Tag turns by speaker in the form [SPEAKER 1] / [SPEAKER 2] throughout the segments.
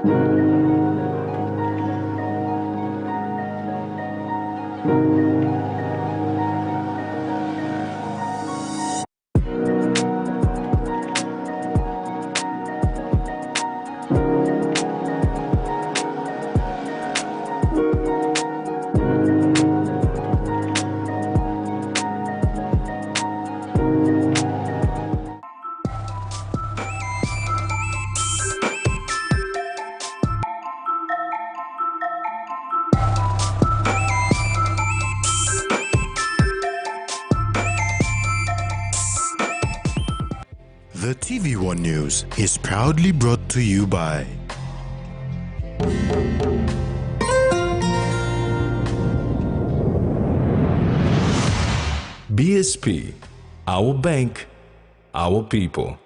[SPEAKER 1] The TVWAN News is proudly brought to you by
[SPEAKER 2] BSP, our bank, our people.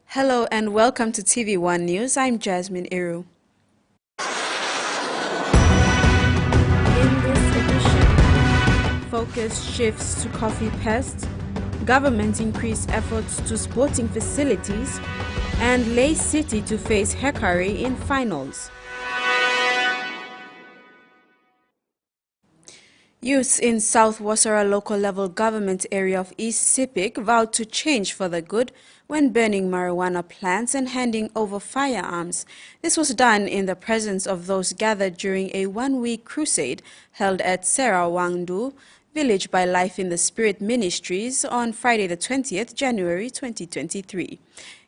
[SPEAKER 3] Hello and welcome to TV1 News. I'm Jasmine Iru. In this edition, focus shifts to coffee pests, government increased efforts to sporting facilities, and Lay City to face Hekari in finals. Youths in South Wasara local level government area of East Sepik vowed to change for the good when burning marijuana plants and handing over firearms. This was done in the presence of those gathered during a one-week crusade held at Serawangdu village by Life in the Spirit Ministries on Friday the 20th January 2023.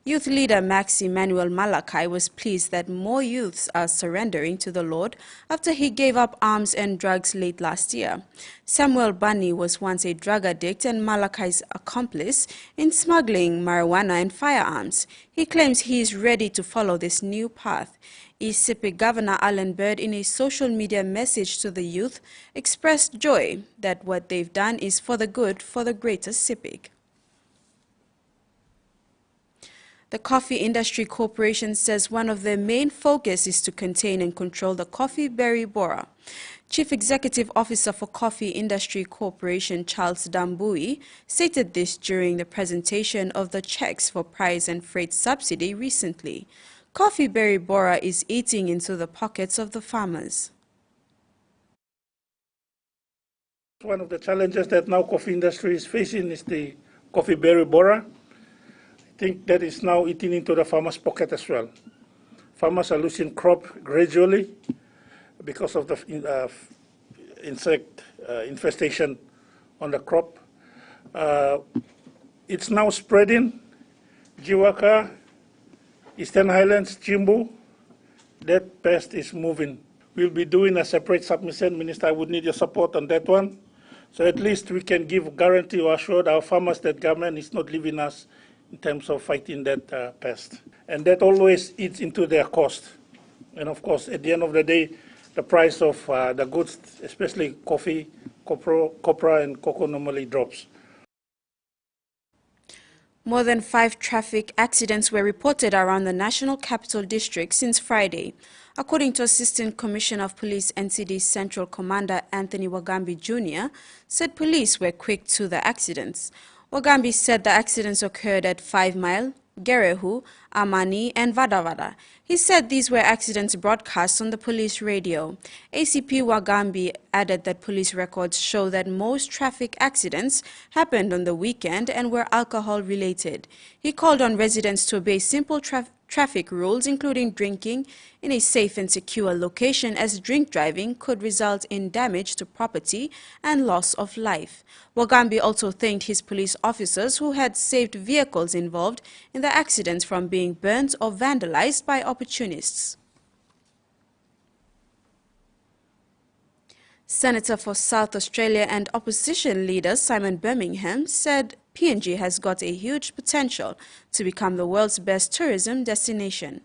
[SPEAKER 3] Youth leader Max Emmanuel Malachi was pleased that more youths are surrendering to the Lord after he gave up arms and drugs late last year. Samuel Bunny was once a drug addict and Malachi's accomplice in smuggling marijuana and firearms. He claims he is ready to follow this new path. East Sepik Governor Alan Bird, in a social media message to the youth, expressed joy that what they've done is for the good for the greater Sepik. The Coffee Industry Corporation says one of their main focus is to contain and control the coffee berry borer. Chief Executive Officer for Coffee Industry Corporation Charles Dambui stated this during the presentation of the checks for price and freight subsidy recently. Coffee berry borer is eating into the pockets of the farmers.
[SPEAKER 4] One of the challenges that now coffee industry is facing is the coffee berry borer. I think that is now eating into the farmers' pocket as well. Farmers are losing crop gradually because of the insect infestation on the crop. It's now spreading. Jiwaka, Eastern Highlands, Chimbu, that pest is moving. We'll be doing a separate submission. Minister, I would need your support on that one. So at least we can give guarantee or assure our farmers that government is not leaving us in terms of fighting that pest. And that always eats into their cost. And of course, at the end of the day, the price of the goods, especially coffee, copra and cocoa normally drops.
[SPEAKER 3] More than 5 traffic accidents were reported around the National Capital District since Friday. According to Assistant Commissioner of Police NCD Central Commander Anthony Wagambi Jr., said police were quick to the accidents. Wagambi said the accidents occurred at 5 Mile, Gerehu, Amani and Vadavada. He said these were accidents broadcast on the police radio. ACP Wagambi added that police records show that most traffic accidents happened on the weekend and were alcohol related. He called on residents to obey simple traffic rules, including drinking in a safe and secure location, as drink driving could result in damage to property and loss of life. Wagambi also thanked his police officers who had saved vehicles involved in the accidents from being burnt or vandalized by opportunists. Senator for South Australia and opposition leader Simon Birmingham said PNG has got a huge potential to become the world's best tourism destination.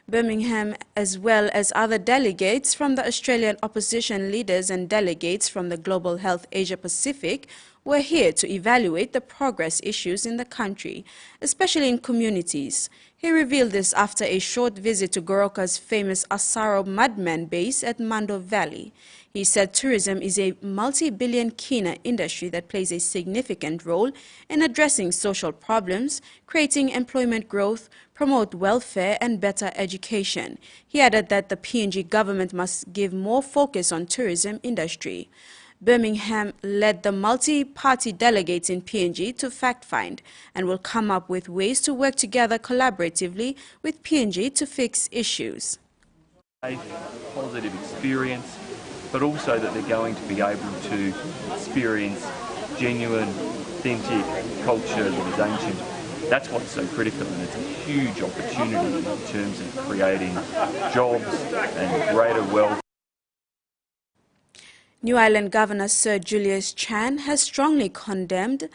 [SPEAKER 3] Birmingham, as well as other delegates from the Australian opposition leaders and delegates from the Global Health Asia Pacific, were here to evaluate the progress issues in the country, especially in communities. He revealed this after a short visit to Goroka's famous Asaro Mudman base at Mando Valley. He said tourism is a multi-billion kina industry that plays a significant role in addressing social problems, creating employment growth, promote welfare and better education. He added that the PNG government must give more focus on tourism industry. Birmingham led the multi-party delegates in PNG to fact-find and will come up with ways to work together collaboratively with PNG to fix issues.
[SPEAKER 5] Positive experience, but also that they're going to be able to experience genuine, authentic culture that is ancient. That's what's so critical, and it's a huge opportunity in terms of creating jobs and greater wealth.
[SPEAKER 3] New Ireland Governor Sir Julius Chan has strongly condemned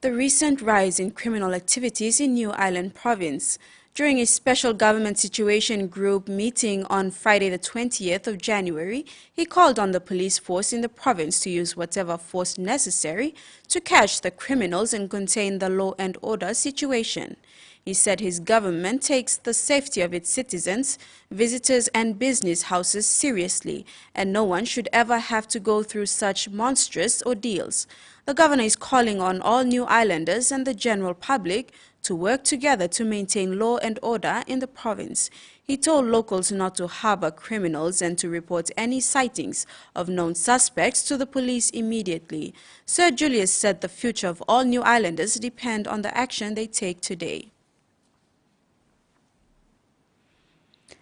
[SPEAKER 3] the recent rise in criminal activities in New Ireland province. During a special government situation group meeting on Friday the 20th of January, he called on the police force in the province to use whatever force necessary to catch the criminals and contain the law and order situation. He said his government takes the safety of its citizens, visitors and business houses seriously, and no one should ever have to go through such monstrous ordeals. The governor is calling on all New Islanders and the general public to work together to maintain law and order in the province. He told locals not to harbor criminals and to report any sightings of known suspects to the police immediately. Sir Julius said the future of all New Islanders depend on the action they take today.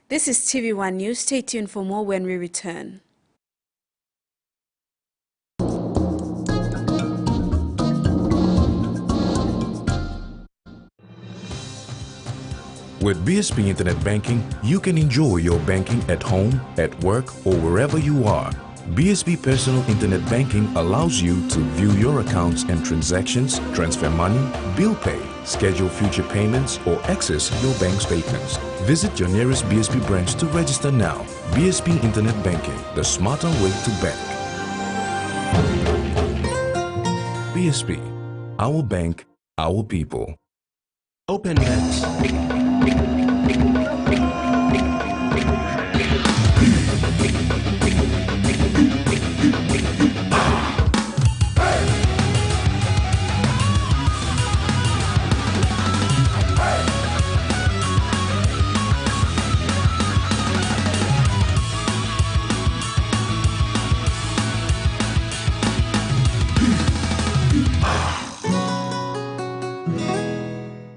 [SPEAKER 3] This is TVWAN News. Stay tuned for more when we return.
[SPEAKER 2] With BSP Internet Banking, you can enjoy your banking at home, at work, or wherever you are. BSP Personal Internet Banking allows you to view your accounts and transactions, transfer money, bill pay, schedule future payments, or access your bank statements. Visit your nearest BSP branch to register now. BSP Internet Banking, the smarter way to bank. BSP, our bank, our people.
[SPEAKER 6] Open Banks.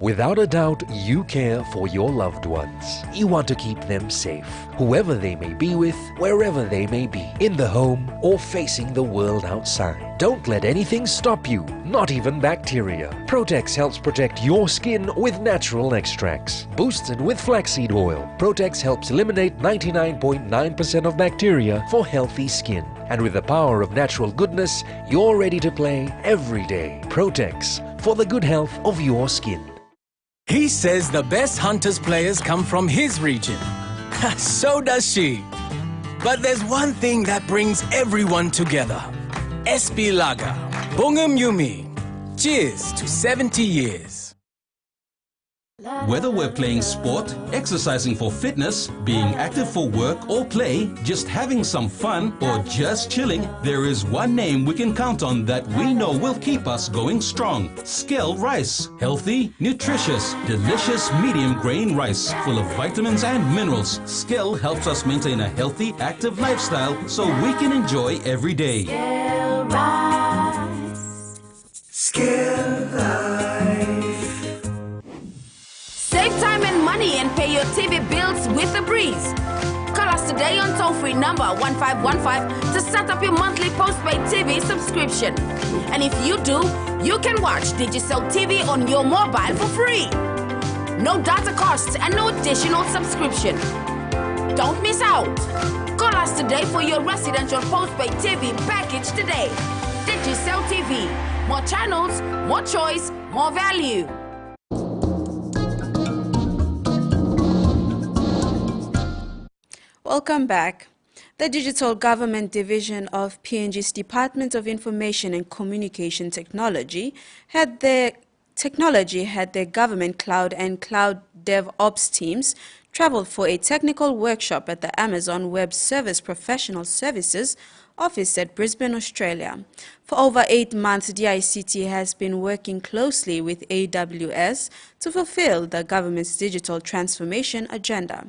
[SPEAKER 7] Without a doubt, you care for your loved ones. You want to keep them safe, whoever they may be with, wherever they may be, in the home or facing the world outside. Don't let anything stop you, not even bacteria. Protex helps protect your skin with natural extracts. Boosted with flaxseed oil, Protex helps eliminate 99.9% of bacteria for healthy skin. And with the power of natural goodness, you're ready to play every day. Protex, for the good health of your skin.
[SPEAKER 6] He says the best Hunters players come from his region. So does she. But there's one thing that brings everyone together. SP Lager. Bungum Yumi. Cheers to 70 years.
[SPEAKER 8] Whether we're playing sport, exercising for fitness, being active for work or play, just having some fun, or just chilling, there is one name we can count on that we know will keep us going strong. Skell Rice. Healthy, nutritious, delicious medium grain rice full of vitamins and minerals. Skell helps us maintain a healthy, active lifestyle so we can enjoy every day.
[SPEAKER 9] Skell Rice. Skell Life.
[SPEAKER 10] Save time and money and pay your TV bills with a breeze. Call us today on toll-free number 1515 to set up your monthly postpaid TV subscription. And if you do, you can watch Digital TV on your mobile for free. No data costs and no additional subscription. Don't miss out. Call us today for your residential postpaid TV package today. Digital TV more channels, more choice, more value.
[SPEAKER 3] Welcome back. The Digital Government Division of PNG's Department of Information and Communication Technology had their government cloud and cloud DevOps teams travel for a technical workshop at the Amazon Web Service Professional Services office at Brisbane, Australia. For over 8 months, DICT has been working closely with AWS to fulfill the government's digital transformation agenda.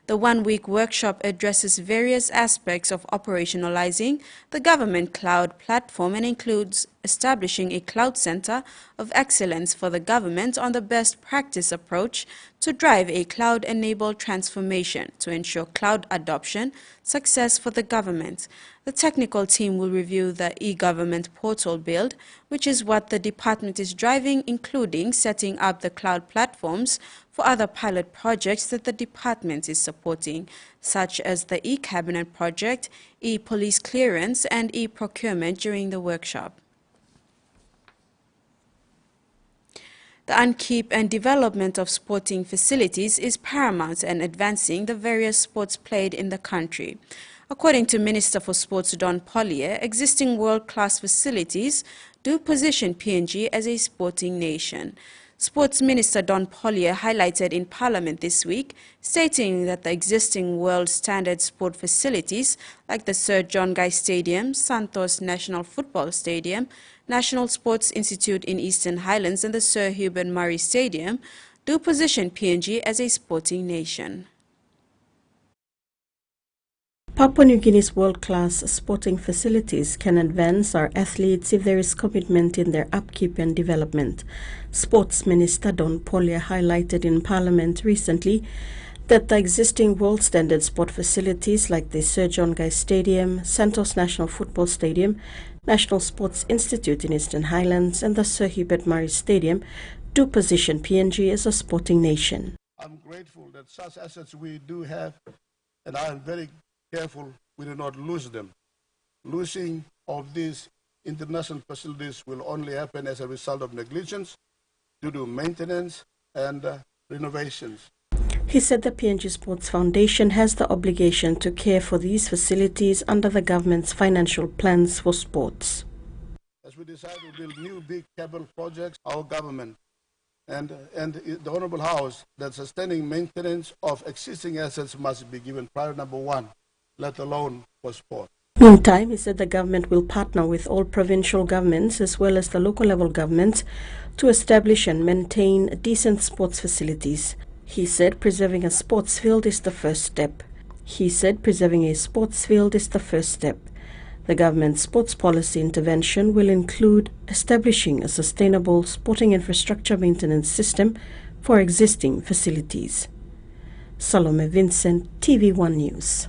[SPEAKER 3] The one-week workshop addresses various aspects of operationalizing the government cloud platform and includes establishing a cloud center of excellence for the government on the best practice approach to drive a cloud-enabled transformation to ensure cloud adoption success for the government. The technical team will review the e-government portal build, which is what the department is driving, including setting up the cloud platforms for other pilot projects that the department is supporting, such as the e-cabinet project, e-police clearance, and e-procurement during the workshop. The upkeep and development of sporting facilities is paramount in advancing the various sports played in the country. According to Minister for Sports Don Pollier, existing world-class facilities do position PNG as a sporting nation. Sports Minister Don Pollier highlighted in Parliament this week, stating that the existing world-standard sport facilities like the Sir John Guy Stadium, Santos National Football Stadium, National Sports Institute in Eastern Highlands and the Sir Hubert Murray Stadium do position PNG as a sporting nation.
[SPEAKER 11] Papua New Guinea's world-class sporting facilities can advance our athletes if there is commitment in their upkeep and development. Sports Minister Don Pollier highlighted in Parliament recently that the existing world-standard sport facilities like the Sir John Guy Stadium, Santos National Football Stadium, National Sports Institute in Eastern Highlands and the Sir Hubert Murray Stadium do position PNG as a sporting nation.
[SPEAKER 12] I'm grateful that such assets we do have, and I am very careful we do not lose them. Losing of these international facilities will only happen as a result of negligence due to maintenance and renovations.
[SPEAKER 11] He said the PNG Sports Foundation has the obligation to care for these facilities under the government's financial plans for sports.
[SPEAKER 12] As we decide to build new big capital projects, our government and the Honourable House, that sustaining maintenance of existing assets must be given priority number one, let alone for sport.
[SPEAKER 11] Meantime, he said the government will partner with all provincial governments as well as the local level governments to establish and maintain decent sports facilities. He said preserving a sports field is the first step. The government's sports policy intervention will include establishing a sustainable sporting infrastructure maintenance system for existing facilities. Salome Vincent, TV1 News.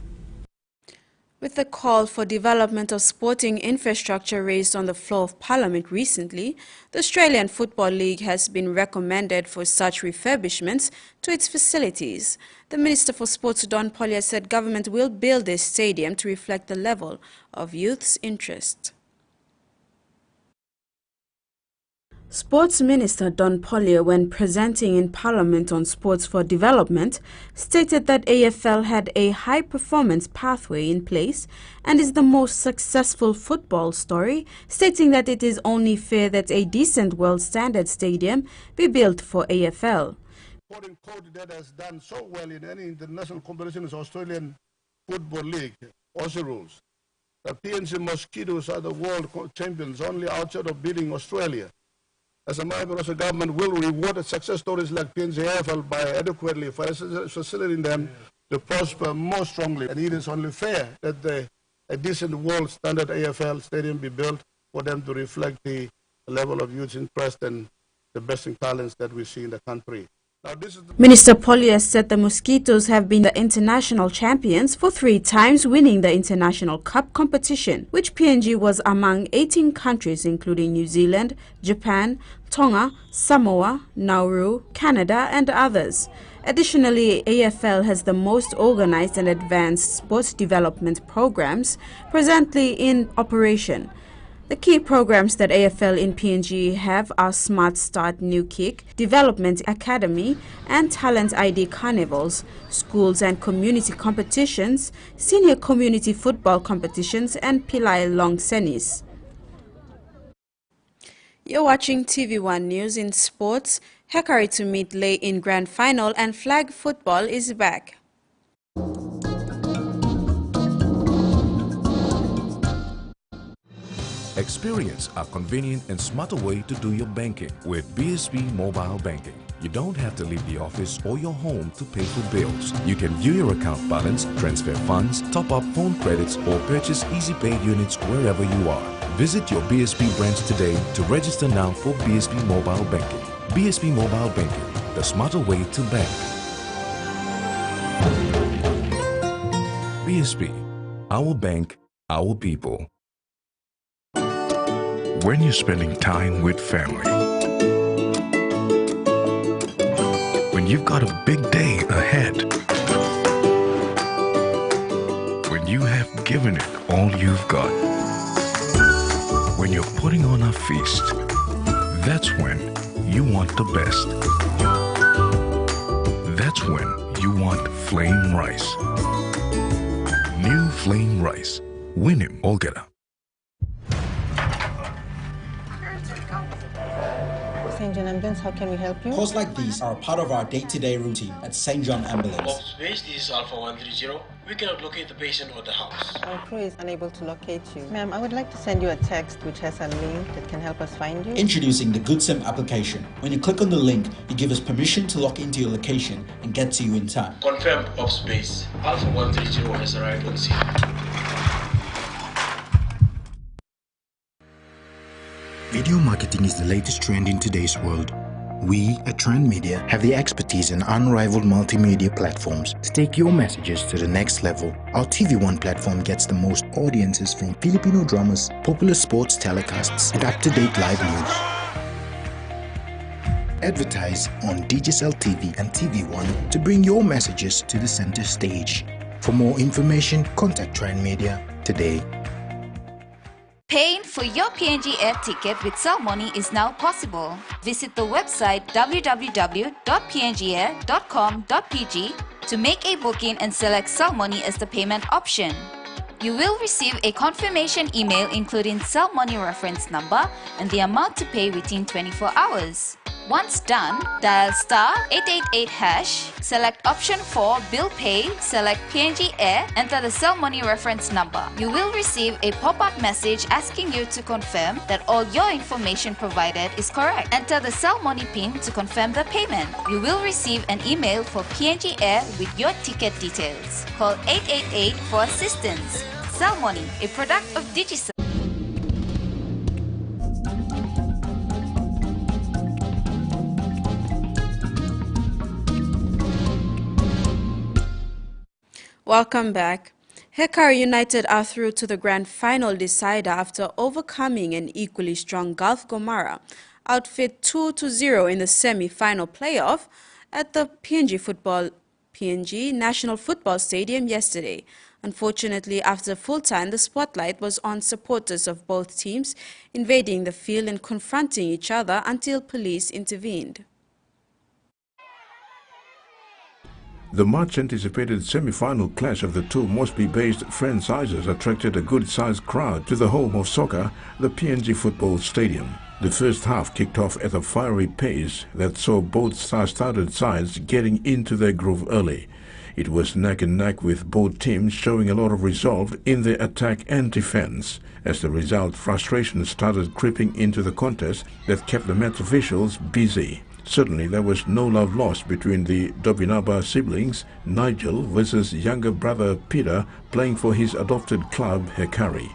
[SPEAKER 3] With the call for development of sporting infrastructure raised on the floor of Parliament recently, the Australian Football League has been recommended for such refurbishments to its facilities. The Minister for Sports, Don Pollier, said government will build this stadium to reflect the level of youth's interest. Sports Minister Don Pollier, when presenting in Parliament on Sports for Development, stated that AFL had a high-performance pathway in place and is the most successful football story, stating that it is only fair that a decent world-standard stadium be built for AFL.
[SPEAKER 12] Sporting code that has done so well in any international competition is Australian Football League, Aussie rules. The PNG Mosquitoes are the world champions only outside of beating Australia. As a matter of government will reward success stories like PNG AFL by adequately facilitating them to prosper more strongly. And it is only fair that a decent world standard AFL stadium be built for them to reflect the level of youth interest and the best in talents that we see in the country. Now,
[SPEAKER 3] Minister Pollier said the Mosquitoes have been the international champions for 3 times, winning the International Cup competition, which PNG was among 18 countries including New Zealand, Japan, Tonga, Samoa, Nauru, Canada and others. Additionally, AFL has the most organized and advanced sports development programs presently in operation. The key programs that AFL in PNG have are Smart Start New Kick, Development Academy, and Talent ID Carnivals, schools and community competitions, senior community football competitions, and Pilai Long Senis. You're watching TV1 News in Sports. Hekari to meet Lay in Grand Final and flag football is back.
[SPEAKER 2] Experience a convenient and smarter way to do your banking with BSB Mobile Banking. You don't have to leave the office or your home to pay for bills. You can view your account balance, transfer funds, top up phone credits, or purchase Easy Pay units wherever you are. Visit your BSB branch today to register now for BSB Mobile Banking. BSB Mobile Banking, the smarter way to bank. BSB, our bank, our people.
[SPEAKER 1] When you're spending time with family, when you've got a big day ahead, when you have given it all you've got, when you're putting on a feast, that's when you want the best. That's when you want flame rice. New flame rice. Win him, Olgeta.
[SPEAKER 13] St. John Ambulance, how can we help you?
[SPEAKER 14] Calls like these are a part of our day-to-day routine at St. John Ambulance.
[SPEAKER 15] Off space, this is Alpha 130. We cannot locate the patient or the house.
[SPEAKER 13] Our crew is unable to locate you. Ma'am, I would like to send you a text which has a link that can help us find you.
[SPEAKER 14] Introducing the GoodSim application. When you click on the link, you give us permission to log into your location and get to you in time.
[SPEAKER 15] Confirmed off space. Alpha 130 has arrived on scene.
[SPEAKER 16] Video marketing is the latest trend in today's world. We at Trend Media have the expertise and unrivaled multimedia platforms to take your messages to the next level. Our TVWAN platform gets the most audiences from Filipino dramas, popular sports telecasts, and up-to-date live news. Advertise on Digicel TV and TV1 to bring your messages to the center stage. For more information, contact Trend Media today.
[SPEAKER 17] Paying for your PNG air ticket with CellMoney is now possible. Visit the website www.pngair.com.pg to make a booking and select CellMoney as the payment option. You will receive a confirmation email including CellMoney reference number and the amount to pay within 24 hours. Once done, dial *888#, select option 4 Bill Pay, select PNG Air, enter the CellMoney reference number. You will receive a pop-up message asking you to confirm that all your information provided is correct. Enter the CellMoney PIN to confirm the payment. You will receive an email for PNG Air with your ticket details. Call 888 for assistance. CellMoney, a product of Digicel.
[SPEAKER 3] Welcome back. Hekari United are through to the grand final decider after overcoming an equally strong Gulf Gomara outfit 2-0 in the semi-final playoff at the PNG National Football Stadium yesterday. Unfortunately, after full-time, the spotlight was on supporters of both teams invading the field and confronting each other until police intervened.
[SPEAKER 2] The much-anticipated semi-final clash of the two Mosby-based franchises attracted a good-sized crowd to the home of soccer, the PNG Football Stadium. The first half kicked off at a fiery pace that saw both star-studded sides getting into their groove early. It was neck and neck with both teams showing a lot of resolve in their attack and defense. As the result, frustration started creeping into the contest that kept the match officials busy. Certainly, there was no love lost between the Dobinaba siblings, Nigel versus younger brother Peter, playing for his adopted club, Hekari.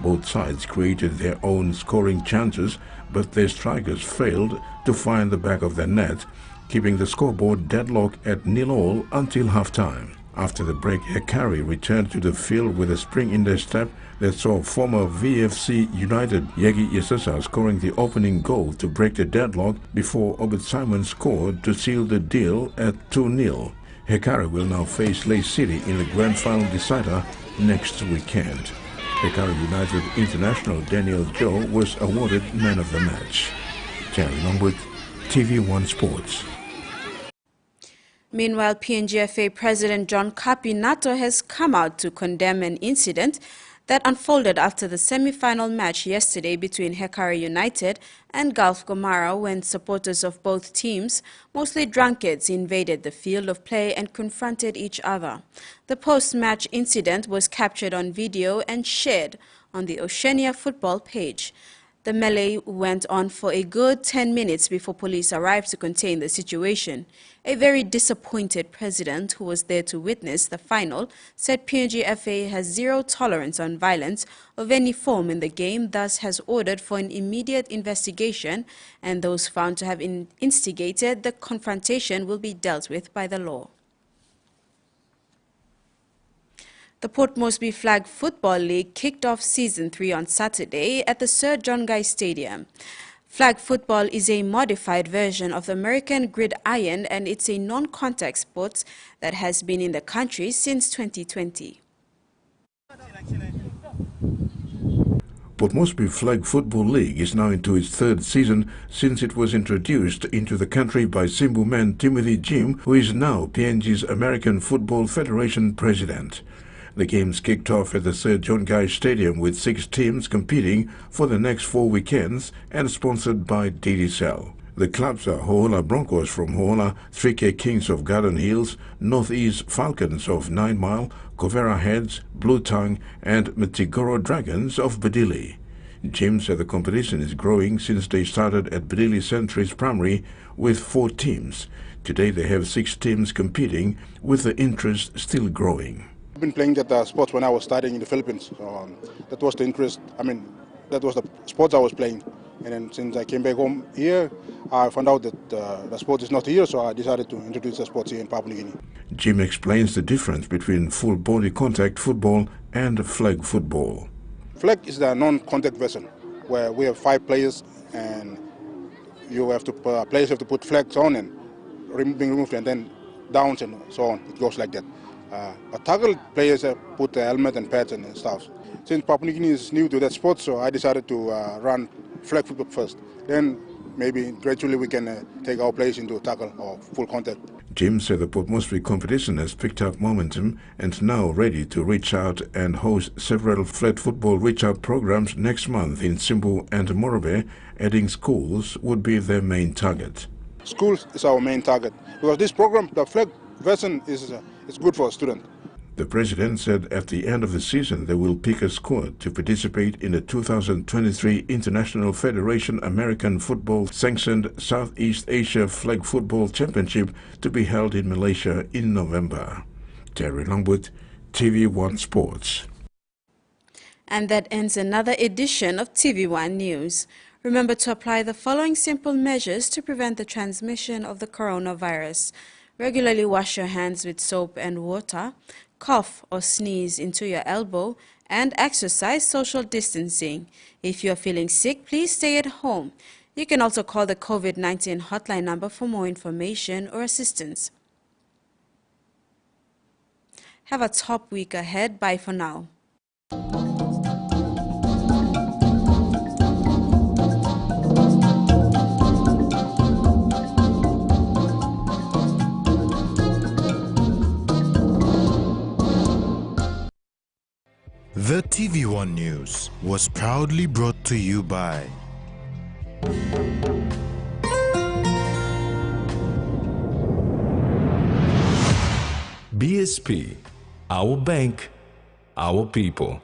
[SPEAKER 2] Both sides created their own scoring chances, but their strikers failed to find the back of their net, keeping the scoreboard deadlocked at 0-0 until half-time. After the break, Hekari returned to the field with a spring in their step that saw former VFC United Yegi Yesasa scoring the opening goal to break the deadlock before Obed Simon scored to seal the deal at 2-0. Hekari will now face Lake City in the grand final decider next weekend. Hekari United international Daniel Joe was awarded man of the match. Terry Longwood, TV1 Sports.
[SPEAKER 3] Meanwhile, PNGFA President John Kapinato has come out to condemn an incident that unfolded after the semi-final match yesterday between Hekari United and Gulf Gomara when supporters of both teams, mostly drunkards, invaded the field of play and confronted each other. The post-match incident was captured on video and shared on the Oceania football page. The melee went on for a good 10 minutes before police arrived to contain the situation. A very disappointed president who was there to witness the final said PNGFA has zero tolerance on violence of any form in the game, thus has ordered for an immediate investigation, and those found to have instigated the confrontation will be dealt with by the law. The Port Moresby Flag Football League kicked off Season 3 on Saturday at the Sir John Guy Stadium. Flag football is a modified version of the American gridiron, and it's a non-contact sport that has been in the country since 2020.
[SPEAKER 2] Port Moresby Flag Football League is now into its third season since it was introduced into the country by Simbu man Timothy Jim, who is now PNG's American Football Federation president. The games kicked off at the Sir John Guy Stadium with 6 teams competing for the next 4 weekends and sponsored by DDCell. The clubs are Ho'ola Broncos from Ho'ola, 3K Kings of Garden Hills, Northeast Falcons of 9 Mile, Covera Heads, Blue Tongue and Metigoro Dragons of Badili. Jim said the competition is growing since they started at Badili Centuries Primary with 4 teams. Today they have 6 teams competing, with the interest still growing.
[SPEAKER 12] I've been playing that sports when I was studying in the Philippines. So, that was the interest. That was the sports I was playing. And then since I came back home here, I found out that the sport is not here, so I decided to introduce the sports here in Papua New Guinea.
[SPEAKER 2] Jim explains the difference between full body contact football and flag football.
[SPEAKER 12] Flag is the non-contact version, where we have 5 players, and players have to put flags on and being removed, and then downs and so on. It goes like that. But tackle players put the helmet and pads and stuff. Since Papua New Guinea is new to that sport, so I decided to run flag football first. Then maybe gradually we can take our players into tackle or full contact.
[SPEAKER 2] Jim said the Port Moresby competition has picked up momentum and now ready to reach out and host several flag football reach-out programs next month in Simbu and Morobe, adding schools would be their main target.
[SPEAKER 12] Schools is our main target because this program, the flag version, is good for a student.
[SPEAKER 2] The president said at the end of the season they will pick a squad to participate in the 2023 International Federation American Football sanctioned Southeast Asia Flag Football Championship to be held in Malaysia in November. Terry Longwood, TV1 Sports.
[SPEAKER 3] And that ends another edition of TV1 News. Remember to apply the following simple measures to prevent the transmission of the coronavirus. Regularly wash your hands with soap and water, cough or sneeze into your elbow, and exercise social distancing. If you are feeling sick, please stay at home. You can also call the COVID-19 hotline number for more information or assistance. Have a top week ahead. Bye for now.
[SPEAKER 16] The TV1 News was proudly brought to you by
[SPEAKER 2] BSP, our bank, our people.